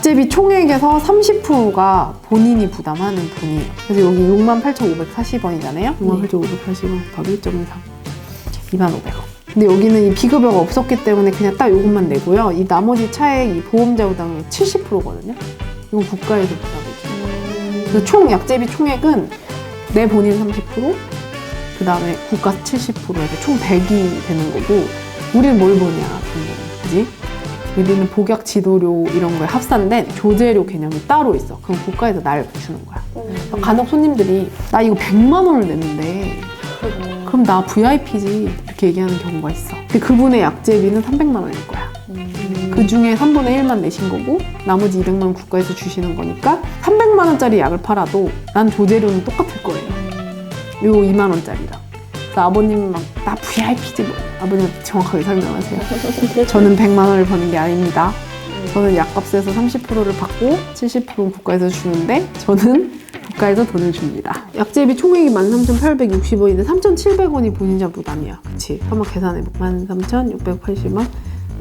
약제비 총액에서 30%가 본인이 부담하는 돈이에요. 그래서 여기 68,540원이잖아요. 68,540원 곱하기 1.3 25,500원. 근데 여기는 이 비급여가 없었기 때문에 그냥 딱 이것만 내고요. 이 나머지 차액, 이 보험자 부담이 70%거든요. 이건 국가에서 부담해주는 거예요. 그래서 총 약제비 총액은 내 본인 30%, 그 다음에 국가 70% 해서 총 100이 되는 거고, 우리는 뭘 보냐, 돈을. 그지? 우리는 복약 지도료 이런 거에 합산된 조제료 개념이 따로 있어. 그럼 국가에서 날 주는 거야. 간혹 손님들이 나 이거 100만 원을 냈는데 그럼 나 VIP지 이렇게 얘기하는 경우가 있어. 근데 그분의 약제비는 300만 원일 거야. 그 중에 3분의 1만 내신 거고 나머지 200만 원 국가에서 주시는 거니까 300만 원짜리 약을 팔아도 난 조제료는 똑같을 거예요. 요 2만 원짜리랑. 그래서 아버님은 막 나 VIP지 뭐. 아버님 정확하게 설명하세요. 저는 100만 원을 버는 게 아닙니다. 저는 약값에서 30%를 받고 70%는 국가에서 주는데 저는 국가에서 돈을 줍니다. 약제비 총액이 13,860원인데 3,700원이 본인자 부담이야. 그치? 한번 계산해볼게. 13,680원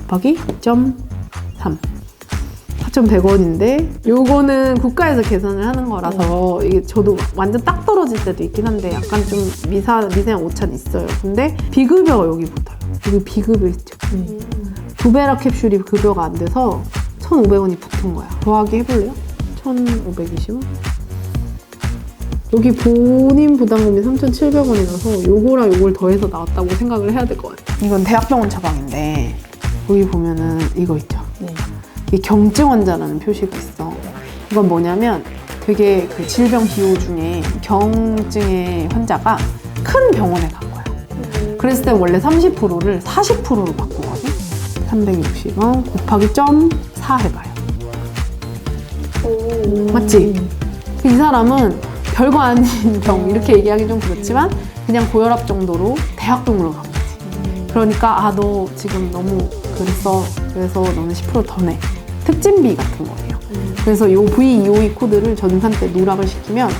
곱하기 2.3 4,100원인데 요거는 국가에서 계산을 하는 거라서 이게 저도 완전 딱 떨어질 때도 있긴 한데 약간 좀 미세한 오차는 있어요. 근데 비급여가 여기 붙어요. 여기 비급여 있죠. 두베라 캡슐이 급여가 안 돼서 1,500원이 붙은 거야. 더하기 해볼래요? 1,520원? 여기 본인 부담금이 3,700원이라서 요거랑 요걸 더해서 나왔다고 생각을 해야 될 것 같아요. 이건 대학병원 처방인데 여기 보면은 이거 있죠. 이 경증 환자라는 표시가 있어. 이건 뭐냐면 되게 그 질병 기호 중에 경증의 환자가 큰 병원에 간 거야. 그랬을 때 원래 30%를 40%로 바꾸거든. 360원 곱하기 0.4 해봐요. 맞지? 이 사람은 별거 아닌 병 이렇게 얘기하기 좀 그렇지만 그냥 고혈압 정도로 대학병원으로 간 거지. 그러니까 너 지금 너무 그랬어. 그래서 너는 10% 더 내. 특진비 같은 거예요. 그래서 이 V252 코드를 전산 때 누락을 시키면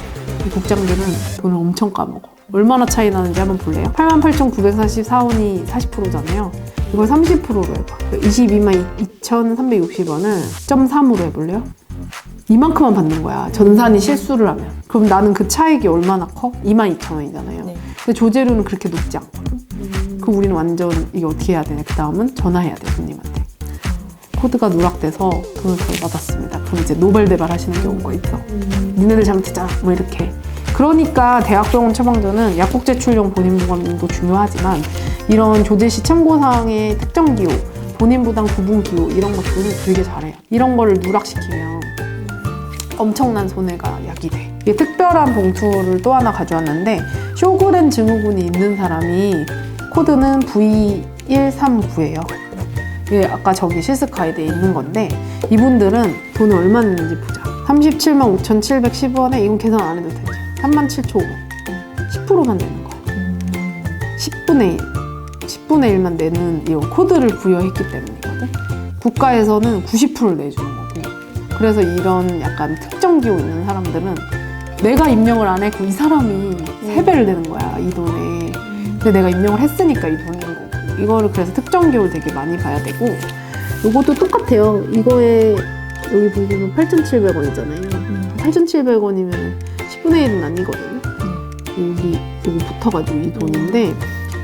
이 국장들은 돈을 엄청 까먹어. 얼마나 차이 나는지 한번 볼래요? 88,944원이 40%잖아요. 이걸 30%로 해봐. 222,360원을 0.3으로 해볼래요? 이만큼만 받는 거야. 전산이 실수를 하면. 그럼 나는 그 차익이 얼마나 커? 22,000원이잖아요. 네. 근데 조제료는 그렇게 높지 않거든. 그럼 우리는 완전 이게 어떻게 해야 되냐? 그 다음은 전화해야 돼, 손님한테. 코드가 누락돼서 돈을 덜 받았습니다. 그럼 이제 노벨대발 하시는 경우가 있어. 니네들 잘못했잖아. 뭐 이렇게. 그러니까 대학병원 처방전은 약국 제출용 본인 부담도 중요하지만 이런 조제시 참고사항의 특정 기호, 본인 부담 구분 기호 이런 것들은 되게 잘해요. 이런 거를 누락시키면 엄청난 손해가 야기돼. 이게 특별한 봉투를 또 하나 가져왔는데 쇼그렌 증후군이 있는 사람이 코드는 V139예요. 이게 아까 저기 실습 가이드에 있는 건데 이분들은 돈을 얼마 냈는지 보자. 375,710원에 이건 계산 안 해도 되죠. 37,500원. 10%만 내는 거야. 10분의 1만 내는 이런 코드를 부여했기 때문이거든. 국가에서는 90%를 내주는 거고. 그래서 이런 약간 특정 기호 있는 사람들은 내가 입력을 안 했고 이 사람이 3배를 내는 거야, 이 돈에. 근데 내가 입력을 했으니까 이 돈인 거고. 이거를 그래서 특정 기호를 되게 많이 봐야 되고 이것도 똑같아요. 이거에 여기 보시면 8,700원이잖아요. 8,700원이면 10분의 1은 아니거든요. 여기 붙어가지고 이 돈인데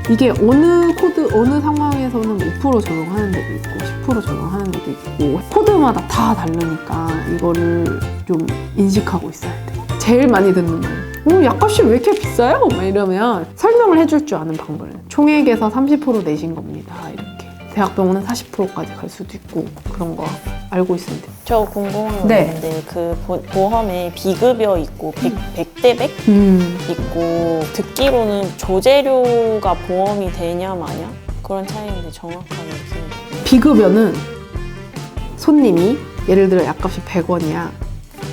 이게 어느 코드, 어느 상황에서는 5% 적용하는 데도 있고 10% 적용하는 데도 있고 코드마다 다 다르니까 이거를 좀 인식하고 있어야 돼. 제일 많이 듣는 말. 약값이 왜 이렇게 비싸요? 막 이러면 설명을 해줄 줄 아는 방법을. 총액에서 30% 내신 겁니다. 이렇게. 대학병원은 40%까지 갈 수도 있고 그런 거 알고 있으면 돼요. 저 궁금한 거 있는데 그 보험에 비급여 있고 100대 100 있고 듣기로는 조제료가 보험이 되냐 마냐? 그런 차이인데 정확하게 무슨 비급여는 손님이 예를 들어 약값이 100원이야.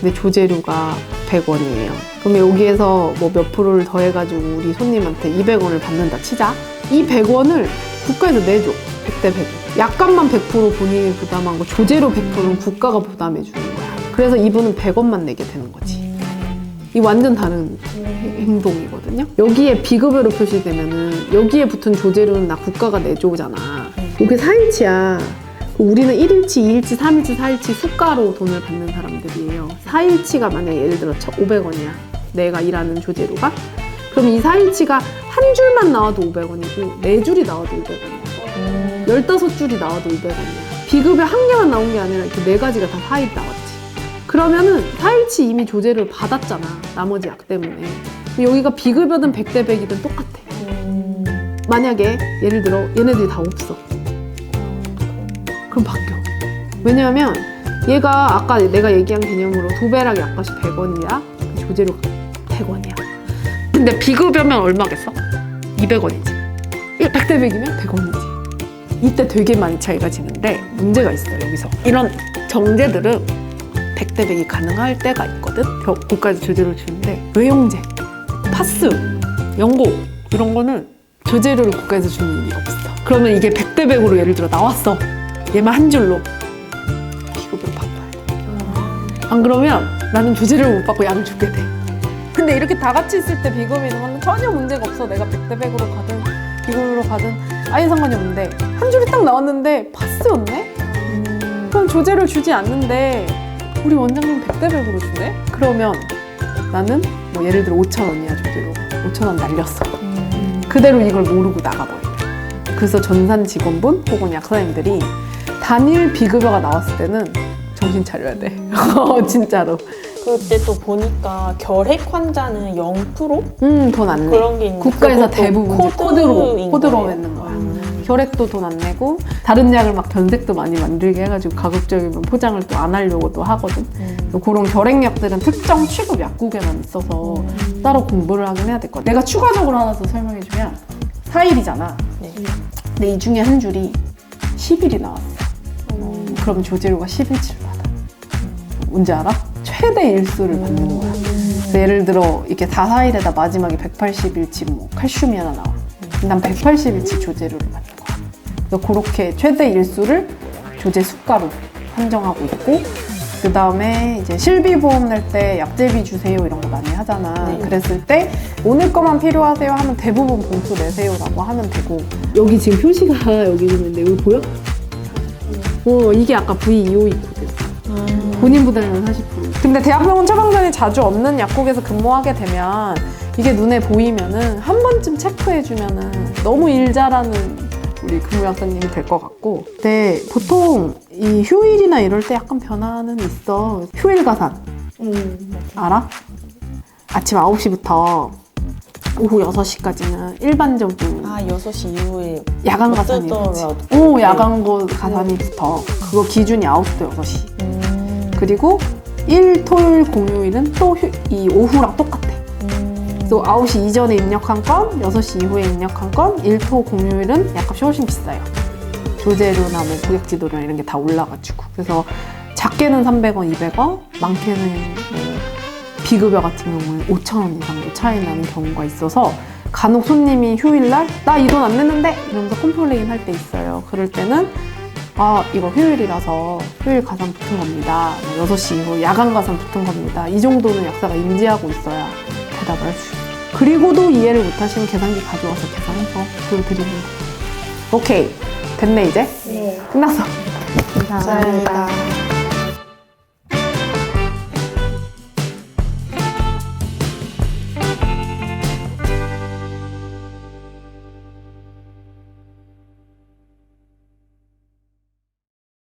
근데 조제료가 100원이에요. 그러면 여기에서 뭐 몇 프로를 더해가지고 우리 손님한테 200원을 받는다 치자. 이 100원을 국가에서 내줘. 100대 100. 약값만 100% 본인이 부담한 거 조제료 100%는 국가가 부담해 주는 거야. 그래서 이분은 100원만 내게 되는 거지. 이 완전 다른 행동이거든요. 여기에 비급여로 표시되면은 여기에 붙은 조제료는 나 국가가 내줘잖아. 이게 4인치야. 우리는 1일치, 2일치, 3일치, 4일치 수가로 돈을 받는 사람들이에요. 4일치가 만약에 예를 들어 500원이야. 내가 일하는 조제료가. 그럼 이 4일치가 한 줄만 나와도 500원이고 4줄이 나와도 500원이야. 15줄이 나와도 500원이야. 비급여 한 개만 나온 게 아니라 이렇게 4가지가 다 4일 나왔지. 그러면은 4일치 이미 조제료를 받았잖아. 나머지 약 때문에. 여기가 비급여든 100대 100이든 똑같아. 만약에 예를 들어 얘네들이 다 없어. 그럼 바뀌어. 왜냐하면 얘가 아까 내가 얘기한 개념으로 도배락 약값이 100원이야. 조제료가 100원이야. 근데 비급여면 얼마겠어? 200원이지. 100대 100이면 100원이지. 이때 되게 많이 차이가 지는데 문제가 있어요. 여기서 이런 정제들은 100대 100이 가능할 때가 있거든. 그까지 조제료를 주는데 외용제, 파스, 연고 이런 거는 조제료를 국가에서 주는 일이 없어. 그러면 이게 100대 100으로 예를 들어 나왔어. 얘만 한 줄로 비급여를 바꿔야 돼. 안 그러면 나는 조제료를 못 받고 약을 주게 돼. 근데 이렇게 다 같이 있을 때 비급여 있는 건 전혀 문제가 없어. 내가 100대 100으로 가든 비급여로 가든 아예 상관이 없는데 한 줄이 딱 나왔는데 파스였네? 그럼 조제료를 주지 않는데 우리 원장님 100대 100으로 주네? 그러면 나는 뭐 예를 들어 5,000원이야 조제료. 5,000원 날렸어. 그대로 이걸 모르고 나가버려. 그래서 전산 직원분 혹은 약사님들이 단일 비급여가 나왔을 때는 정신 차려야 돼. 진짜로. 그때 또 보니까 결핵 환자는 0%? 돈 안 내. 그런 게 있는데 국가에서 그것도 대부분 코드인 코드로 거예요? 맺는 거야. 결핵도 돈 안 내고 다른 약을 막 변색도 많이 만들게 해가지고 가급적이면 포장을 또 안 하려고 또 하거든. 그런 결핵약들은 특정 취급 약국에만 있어서 따로 공부를 하긴 해야 될 것 같아. 내가 추가적으로 하나 더 설명해주면 4일이잖아. 네. 근데 이 중에 한 줄이 10일이 나왔어. 그럼 조제료가 10일치를 받아. 뭔지 알아? 최대 일수를 받는 거야. 그래서 예를 들어 이렇게 4, 4일에다 마지막에 180일치 뭐 칼슘이 하나 나와. 난 180일치 조제료를 받는 거야. 그래서 그렇게 최대 일수를 조제 수가로 한정하고 있고, 그 다음에 이제 실비보험 낼 때 약제비 주세요 이런 거 많이 하잖아. 네. 그랬을 때 오늘 거만 필요하세요 하면 대부분 봉투 내세요라고 하면 되고. 여기 지금 표시가 여기 있는데 여기 보여? 이게 아까 V252 코드. 본인 부담은 40%. 근데 대학병원 처방전이 자주 없는 약국에서 근무하게 되면 이게 눈에 보이면은 한 번쯤 체크해주면은 너무 일 잘하는 우리 근무약사님이 될 것 같고. 근데 보통 이 휴일이나 이럴 때 약간 변화는 있어. 휴일 가산. 알아? 아침 9시부터 오후 6시까지는 일반적인 6시 이후에 야간 가산이 뜨더라도. 야간 가산이 붙어. 그거 기준이 9시부터 6시. 그리고 일, 토요일, 공휴일은 또 이 오후랑 똑같아. 그래서 9시 이전에 입력한 건, 6시 이후에 입력한 건, 일, 토, 공휴일은 약값이 훨씬 비싸요. 조제료나 뭐 고객지도료나 이런 게 다 올라가지고. 그래서 작게는 300원, 200원, 많게는 뭐 비급여 같은 경우는 5,000원 이상도 차이 나는 경우가 있어서 간혹 손님이 휴일날 나 이 돈 안 냈는데 이러면서 컴플레인 할 때 있어요. 그럴 때는 이거 휴일이라서 휴일 가산 붙은 겁니다. 6시 이후 야간 가산 붙은 겁니다. 이 정도는 약사가 인지하고 있어야 대답을 할 수 있어요. 그리고도 이해를 못하시면 계산기 가져와서 계산해서 보여드리는 거예요. 오케이. 됐네 이제? 네. 끝났어. 감사합니다.